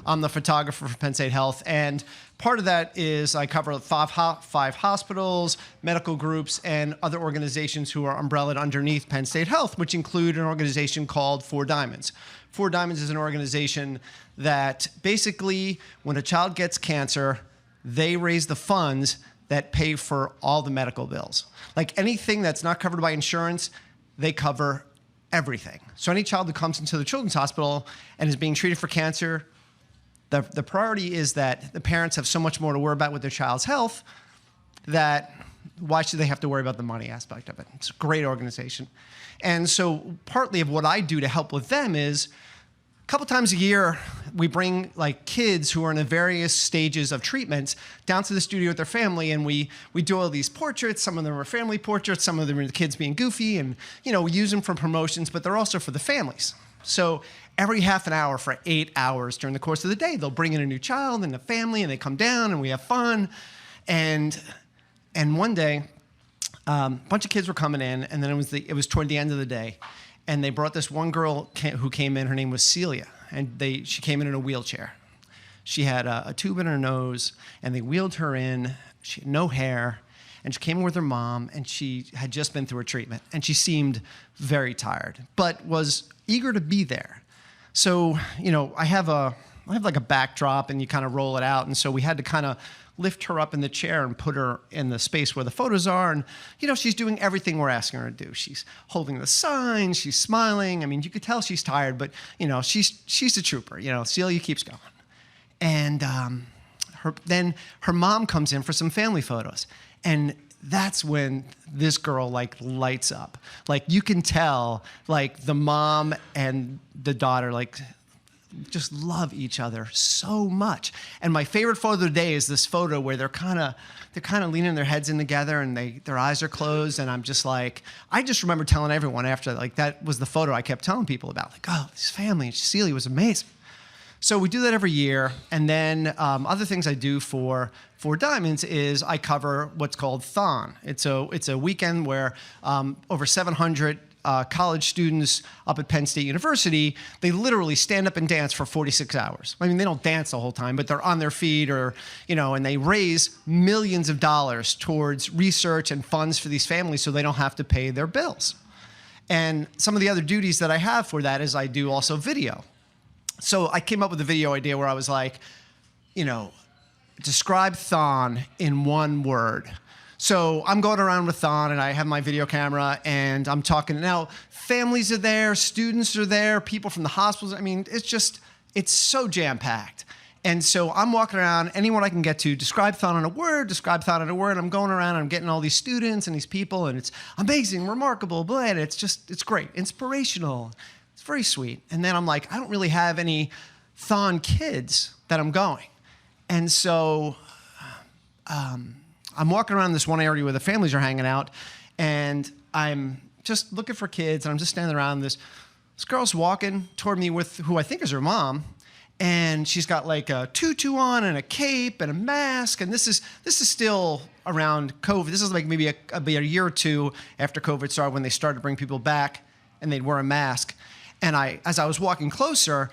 I'm the photographer for Penn State Health, and part of that is I cover five hospitals, medical groups, and other organizations who are umbrellaed underneath Penn State Health, which include an organization called Four Diamonds. Four Diamonds is an organization that basically, when a child gets cancer, they raise the funds that pay for all the medical bills. Like anything that's not covered by insurance, they cover everything. So any child who comes into the children's hospital and is being treated for cancer, the priority is that the parents have so much more to worry about with their child's health that why should they have to worry about the money aspect of it? It's a great organization. And so partly of what I do to help with them is a couple times a year, we bring like kids who are in the various stages of treatments down to the studio with their family, and we do all these portraits. Some of them are family portraits, some of them are the kids being goofy, and we use them for promotions, but they're also for the families. So every half an hour for 8 hours during the course of the day, they'll bring in a new child and a family, and they come down and we have fun. And one day, a bunch of kids were coming in, and then it was toward the end of the day, and they brought this one girl who came in. Her name was Celia, and she came in a wheelchair. She had a tube in her nose, and they wheeled her in. She had no hair, and she came in with her mom, and she had just been through her treatment, and she seemed very tired, but was eager to be there. So, I have like a backdrop, and you kind of roll it out, and so we had to kind of lift her up in the chair and put her in the space where the photos are. And, she's doing everything we're asking her to do. She's holding the sign, she's smiling. I mean, you could tell she's tired, but, she's a trooper. Celia keeps going. And then her mom comes in for some family photos. And that's when this girl lights up. You can tell the mom and the daughter just love each other so much. And my favorite photo of the day is this photo where they're kind of leaning their heads in together and their eyes are closed. And I'm just I just remember telling everyone after, that was the photo I kept telling people about. Oh, this family, and Celia was amazing. So we do that every year. And then other things I do for Four Diamonds is I cover what's called Thon. It's a weekend where over 700 college students up at Penn State University, they literally stand up and dance for 46 hours. I mean, they don't dance the whole time, but they're on their feet and they raise millions of dollars towards research and funds for these families so they don't have to pay their bills. And some of the other duties that I have for that is I do also video. So I came up with a video idea where I was describe Thon in one word. So I'm going around with Thon, and I have my video camera, and I'm talking. Now, families are there, students are there, people from the hospitals. I mean, it's so jam-packed. And so I'm walking around, anyone I can get to, describe Thon in a word, and I'm going around, and I'm getting all these students and these people, and it's amazing, remarkable, blah, and it's great, inspirational. It's very sweet. And then I'm I don't really have any Thon kids that I'm going. And so I'm walking around this one area where the families are hanging out, and I'm just looking for kids, and I'm just standing around. This girl's walking toward me with who I think is her mom, and she's got a tutu on and a cape and a mask, and this is still around COVID. This is maybe a year or two after COVID started, when they started to bring people back, and they'd wear a mask. And as I was walking closer,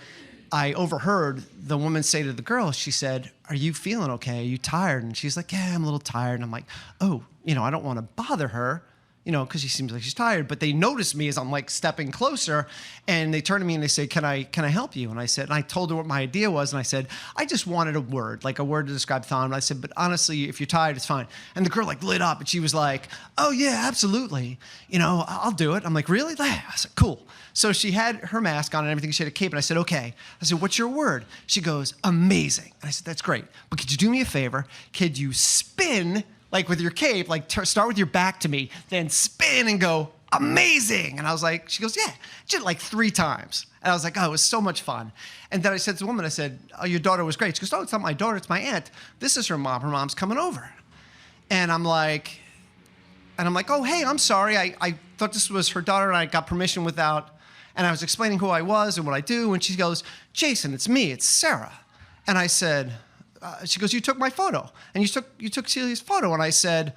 I overheard the woman say to the girl, she said, "Are you feeling okay? Are you tired?" And she's like, "Yeah, I'm a little tired." And I'm like, "Oh, I don't want to bother her, because she seems like she's tired." But they noticed me as I'm stepping closer, and they turn to me and they say, "Can I help you?" And I told her what my idea was, and I said, "I just wanted a word to describe Thon." And I said, "But honestly, if you're tired, it's fine." And the girl lit up, and she was like, "Oh yeah, absolutely. I'll do it." I'm like, "Really?" I said, "Cool." So she had her mask on and everything. She had a cape, and I said, "Okay." I said, "What's your word?" She goes, "Amazing." And I said, "That's great. But could you do me a favor? Could you spin with your cape, start with your back to me, then spin and go, 'Amazing.'" And I was like, she goes, "Yeah." She did 3 times. And I was like, "Oh, it was so much fun." And then I said to the woman, I said, "Oh, your daughter was great." She goes, "Oh, it's not my daughter, it's my aunt. This is her mom. Her mom's coming over." And I'm like, "Oh, hey, I'm sorry. I thought this was her daughter, and I got permission without." And I was explaining who I was and what I do, and she goes, "Jason, it's me, it's Sarah." And I said, she goes, "You took my photo, and you took Celia's photo." And I said,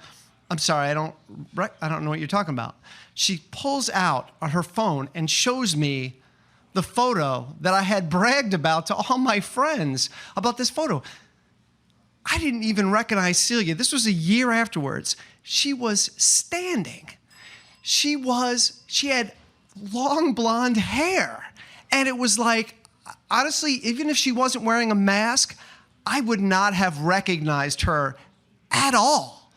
"I'm sorry, I don't know what you're talking about." She pulls out on her phone and shows me the photo that I had bragged about to all my friends about this photo. I didn't even recognize Celia. This was a year afterwards. She was standing. She had long blonde hair. And it was like, honestly, even if she wasn't wearing a mask, I would not have recognized her at all.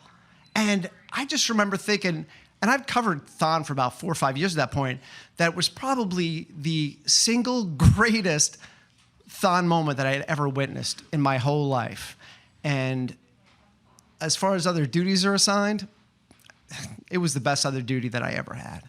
And I just remember thinking, and I've covered Thon for about 4 or 5 years at that point, that was probably the single greatest Thon moment that I had ever witnessed in my whole life. And as far as other duties are assigned, it was the best other duty that I ever had.